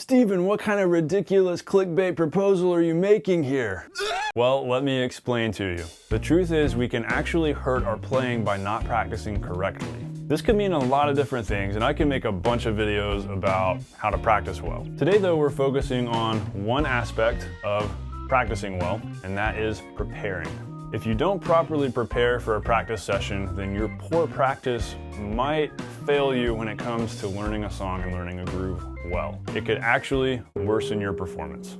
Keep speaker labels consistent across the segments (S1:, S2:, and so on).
S1: Steven, what kind of ridiculous clickbait proposal are you making here? Well, let me explain to you. The truth is we can actually hurt our playing by not practicing correctly. This could mean a lot of different things, and I can make a bunch of videos about how to practice well. Today though, we're focusing on one aspect of practicing well, and that is preparing. If you don't properly prepare for a practice session, then your poor practice might fail you when it comes to learning a song and learning a groove well. It could actually worsen your performance.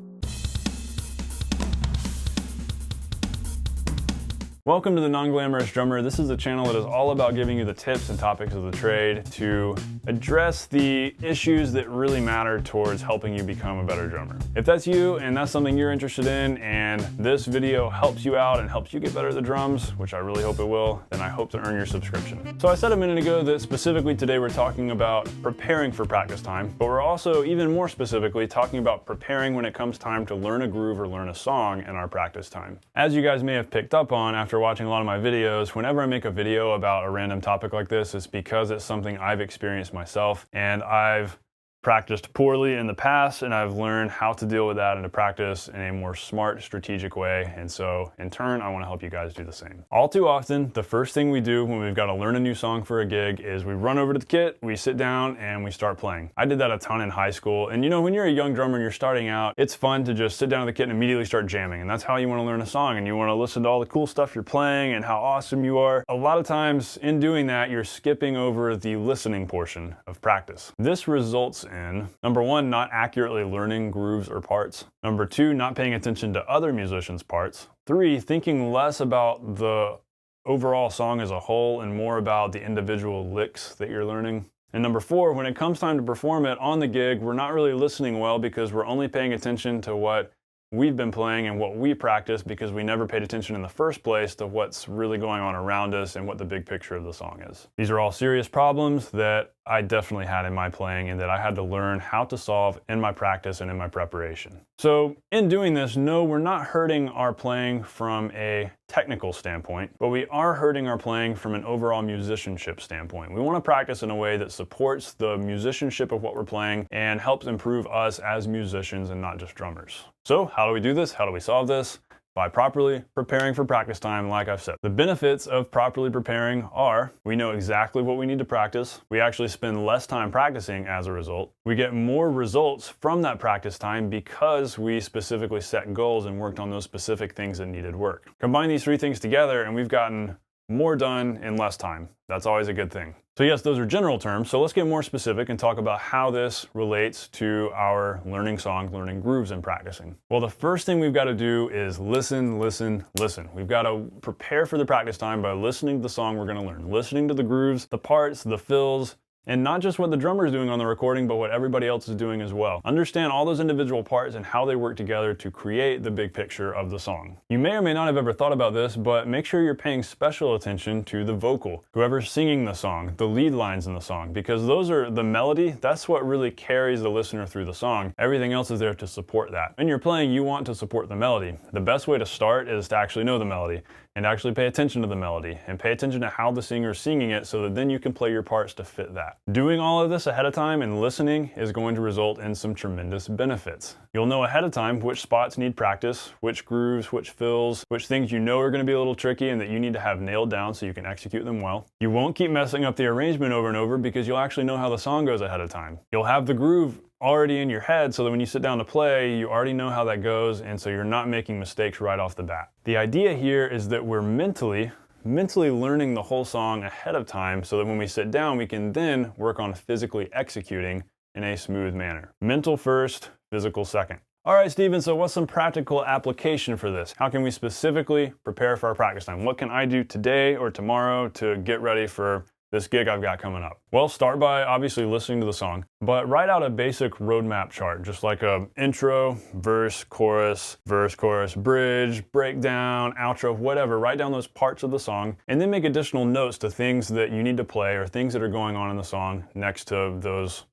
S1: Welcome to The Non-Glamorous Drummer. This is a channel that is all about giving you the tips and topics of the trade to address the issues that really matter towards helping you become a better drummer. If that's you and that's something you're interested in and this video helps you out and helps you get better at the drums, which I really hope it will, then I hope to earn your subscription. So I said a minute ago that specifically today we're talking about preparing for practice time, but we're also even more specifically talking about preparing when it comes time to learn a groove or learn a song in our practice time. As you guys may have picked up on after watching a lot of my videos, whenever I make a video about a random topic like this, it's because it's something I've experienced myself and I've practiced poorly in the past, and I've learned how to deal with that and to practice in a more smart, strategic way. And so in turn, I want to help you guys do the same. All too often, the first thing we do when we've got to learn a new song for a gig is we run over to the kit, we sit down, and we start playing. I did that a ton in high school. And you know, when you're a young drummer and you're starting out, it's fun to just sit down at the kit and immediately start jamming. And that's how you want to learn a song, and you want to listen to all the cool stuff you're playing and how awesome you are. A lot of times in doing that, you're skipping over the listening portion of practice. This results in, number one, not accurately learning grooves or parts. Number two, not paying attention to other musicians' parts. Three, thinking less about the overall song as a whole and more about the individual licks that you're learning. And number four, when it comes time to perform it on the gig, we're not really listening well because we're only paying attention to what we've been playing and what we practice because we never paid attention in the first place to what's really going on around us and what the big picture of the song is. These are all serious problems that I definitely had in my playing and that I had to learn how to solve in my practice and in my preparation. So in doing this, no, we're not hurting our playing from a technical standpoint, but we are hurting our playing from an overall musicianship standpoint. We want to practice in a way that supports the musicianship of what we're playing and helps improve us as musicians and not just drummers. So how do we do this? How do we solve this? By properly preparing for practice time, like I've said. The benefits of properly preparing are we know exactly what we need to practice. We actually spend less time practicing as a result. We get more results from that practice time because we specifically set goals and worked on those specific things that needed work. Combine these three things together and we've gotten more done in less time. That's always a good thing. So yes, those are general terms. So let's get more specific and talk about how this relates to our learning songs, learning grooves, and practicing. Well, the first thing we've got to do is listen, listen, listen. We've got to prepare for the practice time by listening to the song we're going to learn, listening to the grooves, the parts, the fills, and not just what the drummer is doing on the recording, but what everybody else is doing as well. Understand all those individual parts and how they work together to create the big picture of the song. You may or may not have ever thought about this, but make sure you're paying special attention to the vocal, whoever's singing the song, the lead lines in the song, because those are the melody. That's what really carries the listener through the song. Everything else is there to support that. When you're playing, you want to support the melody. The best way to start is to actually know the melody and actually pay attention to the melody and pay attention to how the singer is singing it so that then you can play your parts to fit that. Doing all of this ahead of time and listening is going to result in some tremendous benefits. You'll know ahead of time which spots need practice, which grooves, which fills, which things you know are going to be a little tricky and that you need to have nailed down so you can execute them well. You won't keep messing up the arrangement over and over because you'll actually know how the song goes ahead of time. You'll have the groove already in your head so that when you sit down to play, you already know how that goes, and so you're not making mistakes right off the bat. The idea here is that we're mentally learning the whole song ahead of time so that when we sit down, we can then work on physically executing in a smooth manner. Mental first, physical second. All right, Steven, so what's some practical application for this? How can we specifically prepare for our practice time? What can I do today or tomorrow to get ready for this gig I've got coming up? Well, start by obviously listening to the song, but write out a basic roadmap chart, just like a intro, verse, chorus, bridge, breakdown, outro, whatever. Write down those parts of the song and then make additional notes to things that you need to play or things that are going on in the song next to those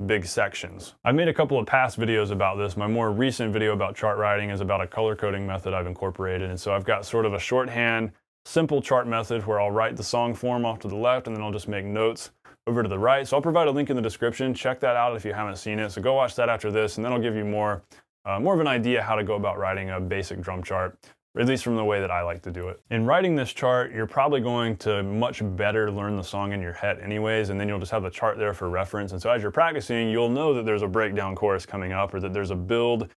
S1: big sections. I've made a couple of past videos about this. My more recent video about chart writing is about a color coding method I've incorporated. And so I've got sort of a shorthand, simple chart method where I'll write the song form off to the left and then I'll just make notes over to the right. So I'll provide a link in the description. Check that out if you haven't seen it. So go watch that after this, and then I'll give you more of an idea how to go about writing a basic drum chart, or at least from the way that I like to do it. In writing this chart, you're probably going to much better learn the song in your head anyways, and then you'll just have the chart there for reference. And so as you're practicing, you'll know that there's a breakdown chorus coming up, or that there's a build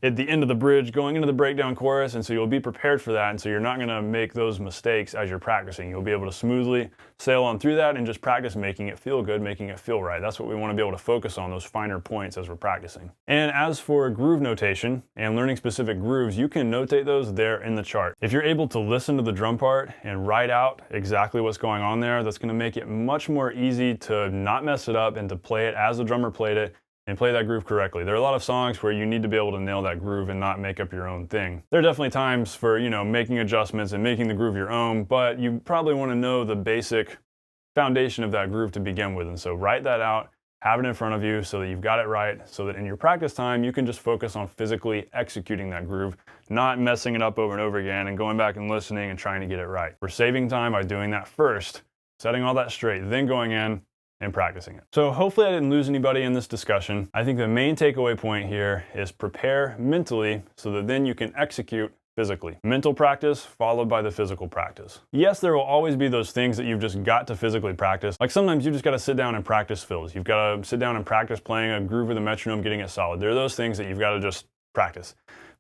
S1: at the end of the bridge going into the breakdown chorus, and so you'll be prepared for that, and so you're not going to make those mistakes as you're practicing. You'll be able to smoothly sail on through that and just practice making it feel good, making it feel right. That's what we want to be able to focus on, those finer points as we're practicing. And as for groove notation and learning specific grooves, you can notate those there in the chart. If you're able to listen to the drum part and write out exactly what's going on there, that's going to make it much more easy to not mess it up and to play it as the drummer played it and play that groove correctly. There are a lot of songs where you need to be able to nail that groove and not make up your own thing. There are definitely times for, making adjustments and making the groove your own, but you probably want to know the basic foundation of that groove to begin with. And so write that out, have it in front of you so that you've got it right, so that in your practice time, you can just focus on physically executing that groove, not messing it up over and over again and going back and listening and trying to get it right. We're saving time by doing that first, setting all that straight, then going in and practicing it. So hopefully I didn't lose anybody in this discussion. I think the main takeaway point here is prepare mentally so that then you can execute physically. Mental practice followed by the physical practice. Yes, there will always be those things that you've just got to physically practice. Like sometimes you just got to sit down and practice fills. You've got to sit down and practice playing a groove with a metronome, getting it solid. There are those things that you've got to just practice.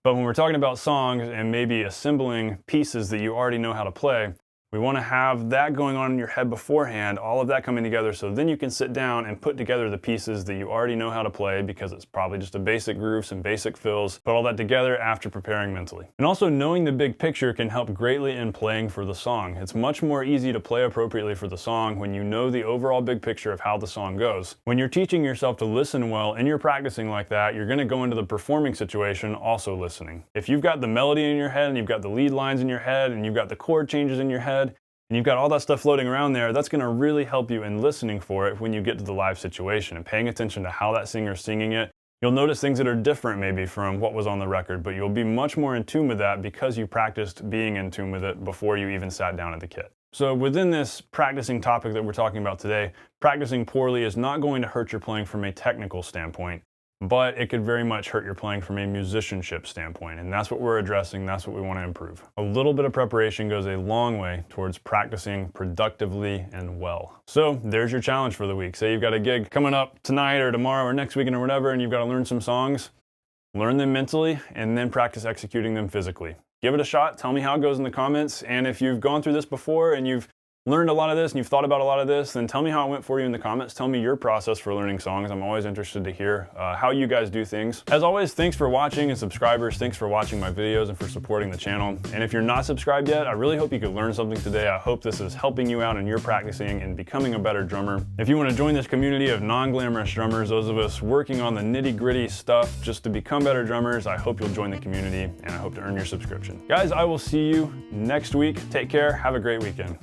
S1: But when we're talking about songs and maybe assembling pieces that you already know how to play, we want to have that going on in your head beforehand, all of that coming together, so then you can sit down and put together the pieces that you already know how to play, because it's probably just a basic groove, some basic fills, put all that together after preparing mentally. And also knowing the big picture can help greatly in playing for the song. It's much more easy to play appropriately for the song when you know the overall big picture of how the song goes. When you're teaching yourself to listen well and you're practicing like that, you're going to go into the performing situation also listening. If you've got the melody in your head and you've got the lead lines in your head and you've got the chord changes in your head, and you've got all that stuff floating around there, that's going to really help you in listening for it when you get to the live situation and paying attention to how that singer's singing it. You'll notice things that are different maybe from what was on the record, but you'll be much more in tune with that because you practiced being in tune with it before you even sat down at the kit. So within this practicing topic that we're talking about today, practicing poorly is not going to hurt your playing from a technical standpoint, but it could very much hurt your playing from a musicianship standpoint, and that's what we're addressing, that's what we want to improve. A little bit of preparation goes a long way towards practicing productively and well. So there's your challenge for the week. Say you've got a gig coming up tonight or tomorrow or next weekend or whatever, and you've got to learn some songs. Learn them mentally and then practice executing them physically. Give it a shot, tell me how it goes in the comments, and if you've gone through this before and you've learned a lot of this and you've thought about a lot of this, then tell me how it went for you in the comments. Tell me your process for learning songs. I'm always interested to hear how you guys do things. As always, thanks for watching, and subscribers, thanks for watching my videos and for supporting the channel. And if you're not subscribed yet, I really hope you could learn something today. I hope this is helping you out in your practicing and becoming a better drummer. If you want to join this community of non-glamorous drummers, those of us working on the nitty-gritty stuff just to become better drummers, I hope you'll join the community, and I hope to earn your subscription. Guys, I will see you next week. Take care. Have a great weekend.